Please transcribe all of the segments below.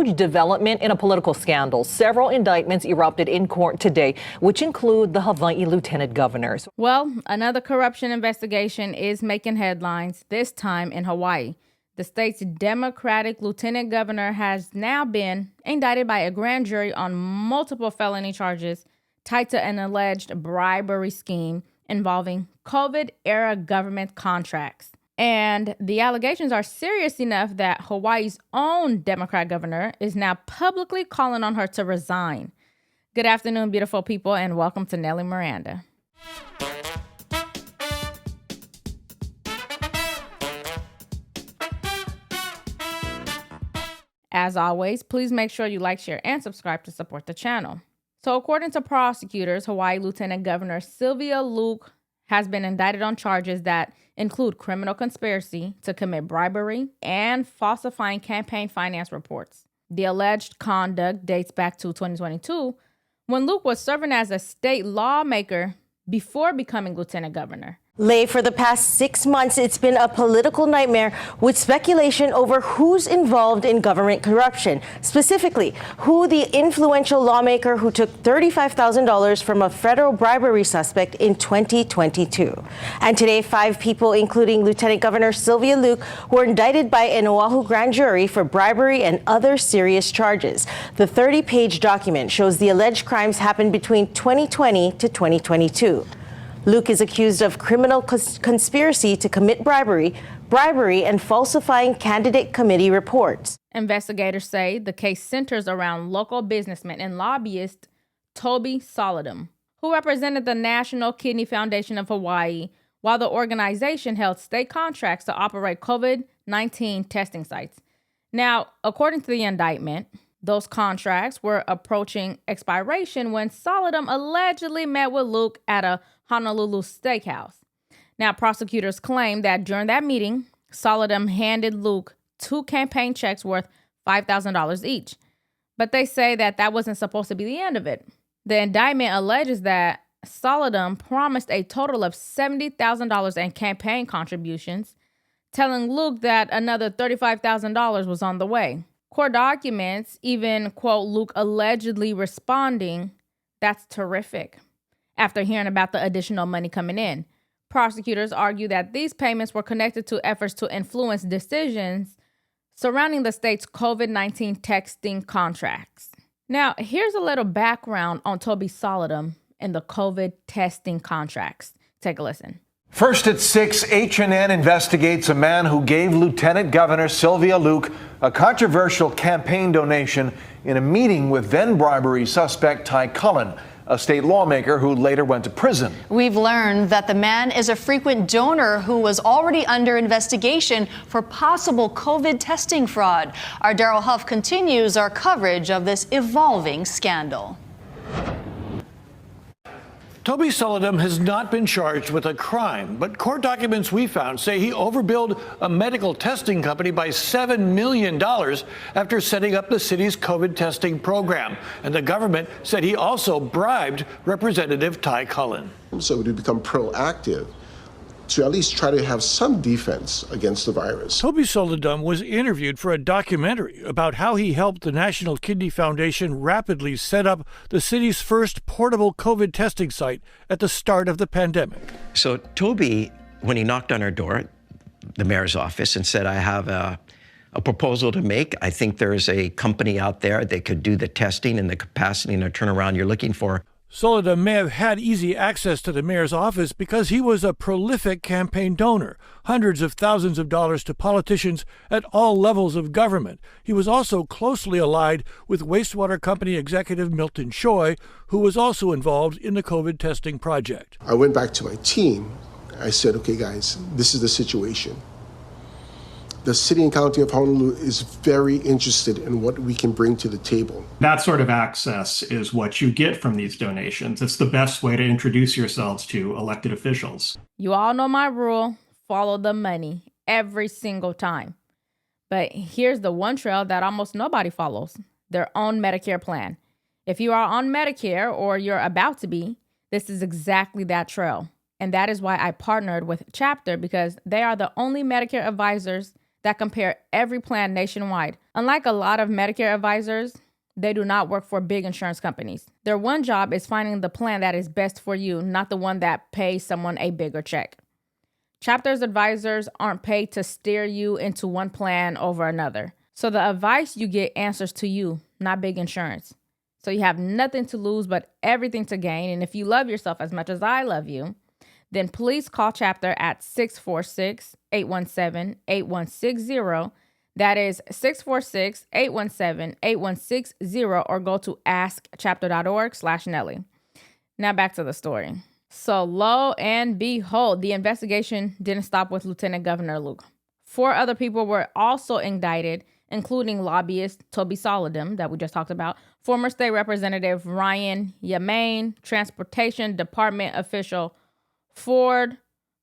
huge development in a political scandal. Several indictments erupted in court today, which include the Hawaii lieutenant governors. Well, another corruption investigation is making headlines, this time in Hawaii. The state's Democratic lieutenant governor has now been indicted by a grand jury on multiple felony charges tied to an alleged bribery scheme involving COVID-era government contracts. And the allegations are serious enough that Hawaii's own Democrat governor is now publicly calling on her to resign. Good afternoon, beautiful people, and welcome to Nellie Miranda. As always, please make sure you like, share, and subscribe to support the channel. So according to prosecutors, Hawaii Lieutenant Governor Sylvia Luke has been indicted on charges that include criminal conspiracy to commit bribery and falsifying campaign finance reports. The alleged conduct dates back to 2022, when Luke was serving as a state lawmaker before becoming lieutenant governor. Lay, for the past 6 months, it's been a political nightmare with speculation over who's involved in government corruption. Specifically, who the influential lawmaker who took $35,000 from a federal bribery suspect in 2022. And today, 5 people, including Lieutenant Governor Sylvia Luke, were indicted by an Oahu grand jury for bribery and other serious charges. The 30-page document shows the alleged crimes happened between 2020 to 2022. Luke is accused of criminal conspiracy to commit bribery, and falsifying candidate committee reports. Investigators say the case centers around local businessman and lobbyist Toby Solidum, who represented the National Kidney Foundation of Hawaii, while the organization held state contracts to operate COVID-19 testing sites. Now, according to the indictment, those contracts were approaching expiration when Solidum allegedly met with Luke at a Honolulu steakhouse. Now, prosecutors claim that during that meeting, Solidum handed Luke 2 campaign checks worth $5,000 each. But they say that wasn't supposed to be the end of it. The indictment alleges that Solidum promised a total of $70,000 in campaign contributions, telling Luke that another $35,000 was on the way. Court documents even quote Luke allegedly responding, "That's terrific," after hearing about the additional money coming in. Prosecutors argue that these payments were connected to efforts to influence decisions surrounding the state's COVID-19 testing contracts. Now, here's a little background on Toby Solidum and the COVID testing contracts. Take a listen. First at 6, H&N investigates a man who gave Lieutenant Governor Sylvia Luke a controversial campaign donation in a meeting with then bribery suspect Ty Cullen, a state lawmaker who later went to prison. We've learned that the man is a frequent donor who was already under investigation for possible COVID testing fraud. Our Daryl Huff continues our coverage of this evolving scandal. Toby Solidum has not been charged with a crime, but court documents we found say he overbilled a medical testing company by $7 million after setting up the city's COVID testing program. And the government said he also bribed Representative Ty Cullen. So to become proactive, to at least try to have some defense against the virus. Toby Solidum was interviewed for a documentary about how he helped the National Kidney Foundation rapidly set up the city's first portable COVID testing site at the start of the pandemic. So Toby, when he knocked on our door, the mayor's office, and said, "I have a proposal to make. I think there's a company out there that could do the testing and the capacity and the turnaround you're looking for." Solidum may have had easy access to the mayor's office because he was a prolific campaign donor, hundreds of thousands of dollars to politicians at all levels of government. He was also closely allied with wastewater company executive Milton Choi, who was also involved in the COVID testing project. I went back to my team. I said, okay, guys, this is the situation. The city and county of Honolulu is very interested in what we can bring to the table. That sort of access is what you get from these donations. It's the best way to introduce yourselves to elected officials. You all know my rule, follow the money every single time. But here's the one trail that almost nobody follows, their own Medicare plan. If you are on Medicare or you're about to be, this is exactly that trail. And that is why I partnered with Chapter, because they are the only Medicare advisors that compare every plan nationwide. Unlike a lot of Medicare advisors, they do not work for big insurance companies. Their one job is finding the plan that is best for you, not the one that pays someone a bigger check. Chapter's advisors aren't paid to steer you into one plan over another. So the advice you get answers to you, not big insurance. So you have nothing to lose but everything to gain. And if you love yourself as much as I love you, then please call Chapter at 646-817-8160. That is 646-817-8160, or go to askchapter.org/Nellie. Now back to the story. So lo and behold, the investigation didn't stop with Lieutenant Governor Luke. 4 other people were also indicted, including lobbyist Toby Solodom, that we just talked about, former state representative Ryan Yamain, transportation department official Ford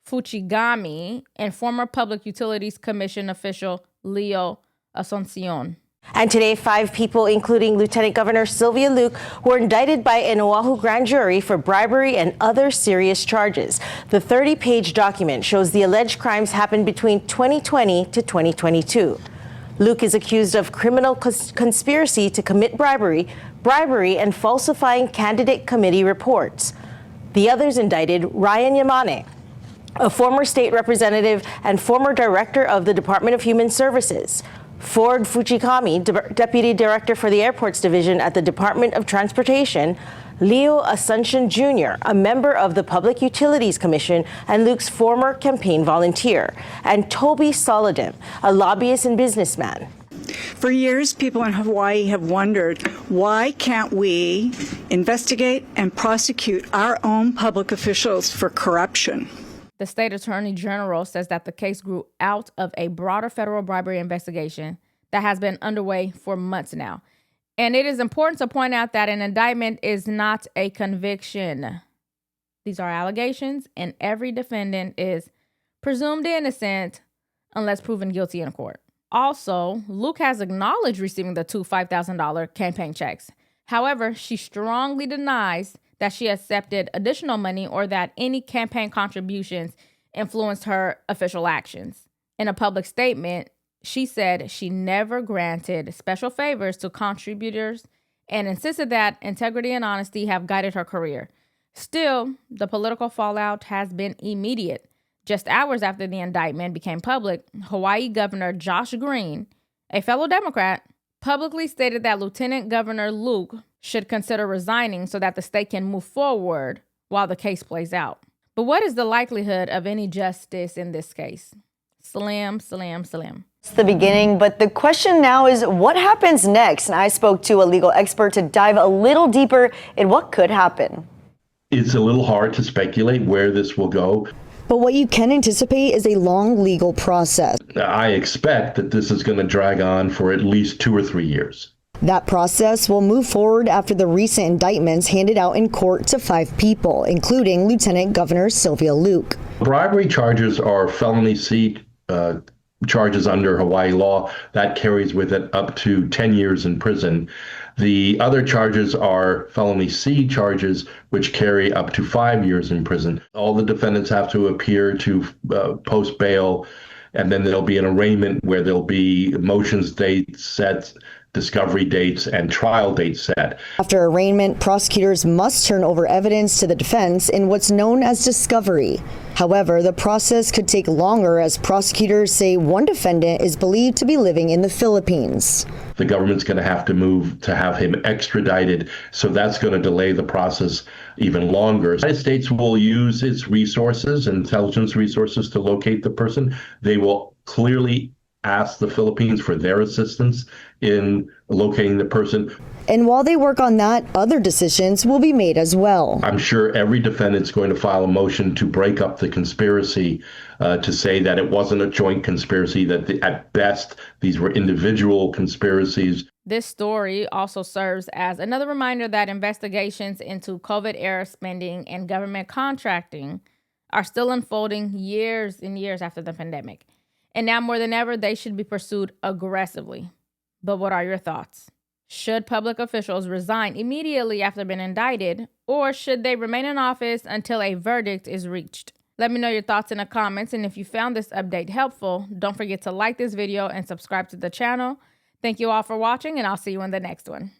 Fuchigami, and former Public Utilities Commission official Leo Asuncion. And today, 5 people, including Lieutenant Governor Sylvia Luke, were indicted by an Oahu grand jury for bribery and other serious charges. The 30-page document shows the alleged crimes happened between 2020 to 2022. Luke is accused of criminal conspiracy to commit bribery, and falsifying candidate committee reports. The others indicted: Ryan Yamane, a former state representative and former director of the Department of Human Services; Ford Fuchigami, Deputy Director for the Airports Division at the Department of Transportation; Leo Asuncion Jr., a member of the Public Utilities Commission and Luke's former campaign volunteer; and Toby Solodom, a lobbyist and businessman. For years, people in Hawaii have wondered, why can't we investigate and prosecute our own public officials for corruption? The state attorney general says that the case grew out of a broader federal bribery investigation that has been underway for months now. And it is important to point out that an indictment is not a conviction. These are allegations, and every defendant is presumed innocent unless proven guilty in court. Also, Luke has acknowledged receiving the 2 $5,000 campaign checks. However, she strongly denies that she accepted additional money or that any campaign contributions influenced her official actions. In a public statement, she said she never granted special favors to contributors and insisted that integrity and honesty have guided her career. Still, the political fallout has been immediate. Just hours after the indictment became public, Hawaii Governor Josh Green, a fellow Democrat, publicly stated that Lieutenant Governor Luke should consider resigning so that the state can move forward while the case plays out. But what is the likelihood of any justice in this case? Slim. It's the beginning, but the question now is what happens next? And I spoke to a legal expert to dive a little deeper in what could happen. It's a little hard to speculate where this will go. But what you can anticipate is a long legal process. I expect that this is going to drag on for at least 2 or 3 years. That process will move forward after the recent indictments handed out in court to 5 people, including Lieutenant Governor Sylvia Luke. Bribery charges are felony C charges under Hawaii law. That carries with it up to 10 years in prison. The other charges are felony C charges, which carry up to 5 years in prison. All the defendants have to appear to post bail, and then there'll be an arraignment where there'll be motions dates set, discovery dates, and trial dates set. After arraignment, prosecutors must turn over evidence to the defense in what's known as discovery. However, the process could take longer as prosecutors say one defendant is believed to be living in the Philippines. The government's going to have to move to have him extradited, so that's going to delay the process even longer. The United States will use its resources, intelligence resources, to locate the person. They will clearly ask the Philippines for their assistance in locating the person. And while they work on that, other decisions will be made as well. I'm sure every defendant's going to file a motion to break up the conspiracy, to say that it wasn't a joint conspiracy, that at best these were individual conspiracies. This story also serves as another reminder that investigations into COVID-era spending and government contracting are still unfolding years and years after the pandemic. And now more than ever, they should be pursued aggressively. But what are your thoughts? Should public officials resign immediately after being indicted, or should they remain in office until a verdict is reached? Let me know your thoughts in the comments, and if you found this update helpful, don't forget to like this video and subscribe to the channel. Thank you all for watching, and I'll see you in the next one.